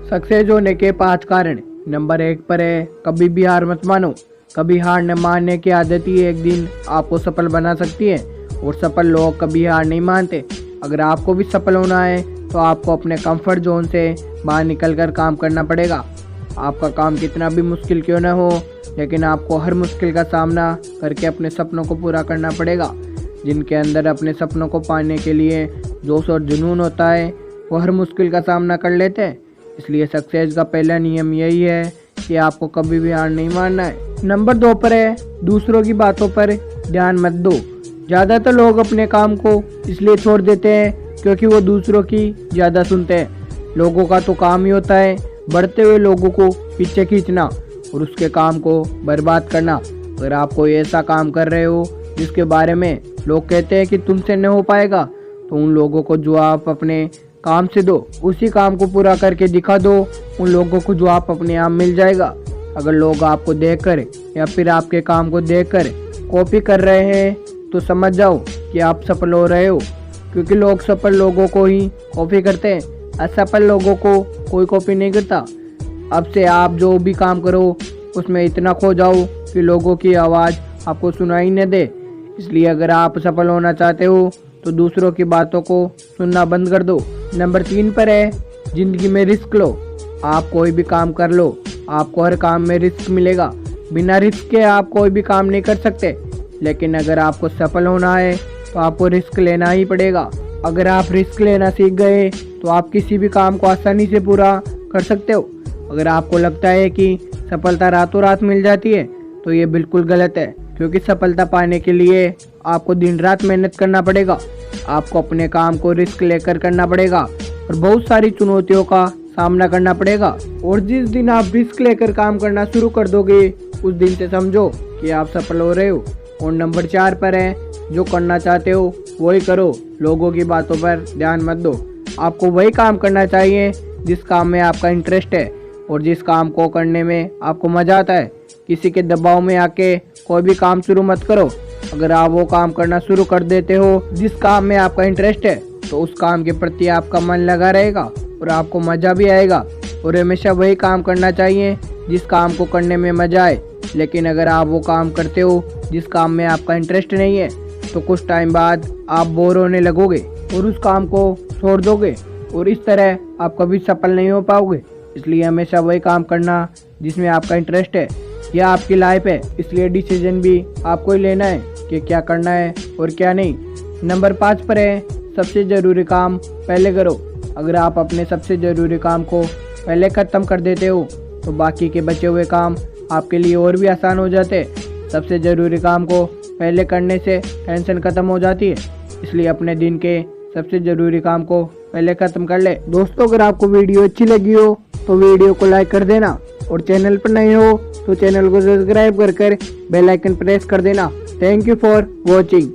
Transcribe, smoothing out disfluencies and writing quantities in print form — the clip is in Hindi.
सक्सेस होने के 5 कारण। नंबर 1 पर है, कभी भी हार मत मानो। कभी हार न मानने की आदत ही एक दिन आपको सफल बना सकती है और सफल लोग कभी हार नहीं मानते। अगर आपको भी सफल होना है तो आपको अपने कंफर्ट जोन से बाहर निकलकर काम करना पड़ेगा। आपका काम कितना भी मुश्किल क्यों न हो, लेकिन आपको हर मुश्किल का सामना करके अपने सपनों को पूरा करना पड़ेगा। जिनके अंदर अपने सपनों को पाने के लिए जोश और जुनून होता है, वो हर मुश्किल का सामना कर लेते हैं। इसलिए सक्सेस का पहला नियम यही है कि आपको कभी भी हार नहीं मानना है। नंबर 2 पर है, दूसरों की बातों पर ध्यान मत दो। ज़्यादातर लोग अपने काम को इसलिए छोड़ देते हैं क्योंकि वो दूसरों की ज़्यादा सुनते हैं। लोगों का तो काम ही होता है बढ़ते हुए लोगों को पीछे खींचना और उसके काम को बर्बाद करना। अगर आप कोई ऐसा काम कर रहे हो जिसके बारे में लोग कहते हैं कि तुमसे नहीं हो पाएगा, तो उन लोगों को जो आप अपने काम से दो, उसी काम को पूरा करके दिखा दो उन लोगों को, जो आप अपने आप मिल जाएगा। अगर लोग आपको देखकर या फिर आपके काम को देखकर कॉपी कर रहे हैं तो समझ जाओ कि आप सफल हो रहे हो, क्योंकि लोग सफल लोगों को ही कॉपी करते हैं, असफल लोगों को कोई कॉपी नहीं करता। अब से आप जो भी काम करो उसमें इतना खो जाओ कि लोगों की आवाज़ आपको सुनाई न दे। इसलिए अगर आप सफल होना चाहते हो तो दूसरों की बातों को सुनना बंद कर दो। नंबर 3 पर है, जिंदगी में रिस्क लो। आप कोई भी काम कर लो, आपको हर काम में रिस्क मिलेगा। बिना रिस्क के आप कोई भी काम नहीं कर सकते। लेकिन अगर आपको सफल होना है तो आपको रिस्क लेना ही पड़ेगा। अगर आप रिस्क लेना सीख गए तो आप किसी भी काम को आसानी से पूरा कर सकते हो। अगर आपको लगता है कि सफलता रातों रात मिल जाती है तो ये बिल्कुल गलत है, क्योंकि सफलता पाने के लिए आपको दिन रात मेहनत करना पड़ेगा। आपको अपने काम को रिस्क लेकर करना पड़ेगा और बहुत सारी चुनौतियों का सामना करना पड़ेगा। और जिस दिन आप रिस्क लेकर काम करना शुरू कर दोगे उस दिन से समझो कि आप सफल हो रहे हो। और नंबर 4 पर है, जो करना चाहते हो वही करो, लोगों की बातों पर ध्यान मत दो। आपको वही काम करना चाहिए जिस काम में आपका इंटरेस्ट है और जिस काम को करने में आपको मजा आता है। किसी के दबाव में आके कोई भी काम शुरू मत करो। अगर आप वो काम करना शुरू कर देते हो जिस काम में आपका इंटरेस्ट है, तो उस काम के प्रति आपका मन लगा रहेगा और आपको मज़ा भी आएगा। और हमेशा वही काम करना चाहिए जिस काम को करने में मज़ा आए। लेकिन अगर आप वो काम करते हो जिस काम में आपका इंटरेस्ट नहीं है, तो कुछ टाइम बाद आप बोर होने लगोगे और उस काम को छोड़ दोगे, और इस तरह आप कभी सफल नहीं हो पाओगे। इसलिए हमेशा वही काम करना जिसमें आपका इंटरेस्ट है। यह आपकी लाइफ है, इसलिए डिसीजन भी आपको ही लेना है कि क्या करना है और क्या नहीं। नंबर 5 पर है, सबसे ज़रूरी काम पहले करो। अगर आप अपने सबसे ज़रूरी काम को पहले ख़त्म कर देते हो तो बाकी के बचे हुए काम आपके लिए और भी आसान हो जाते। सबसे ज़रूरी काम को पहले करने से टेंशन ख़त्म हो जाती है। इसलिए अपने दिन के सबसे ज़रूरी काम को पहले ख़त्म कर ले। दोस्तों, अगर आपको वीडियो अच्छी लगी हो तो वीडियो को लाइक कर देना, और चैनल पर नए हो तो चैनल को सब्सक्राइब कर बेल आइकन प्रेस कर देना। Thank you for watching.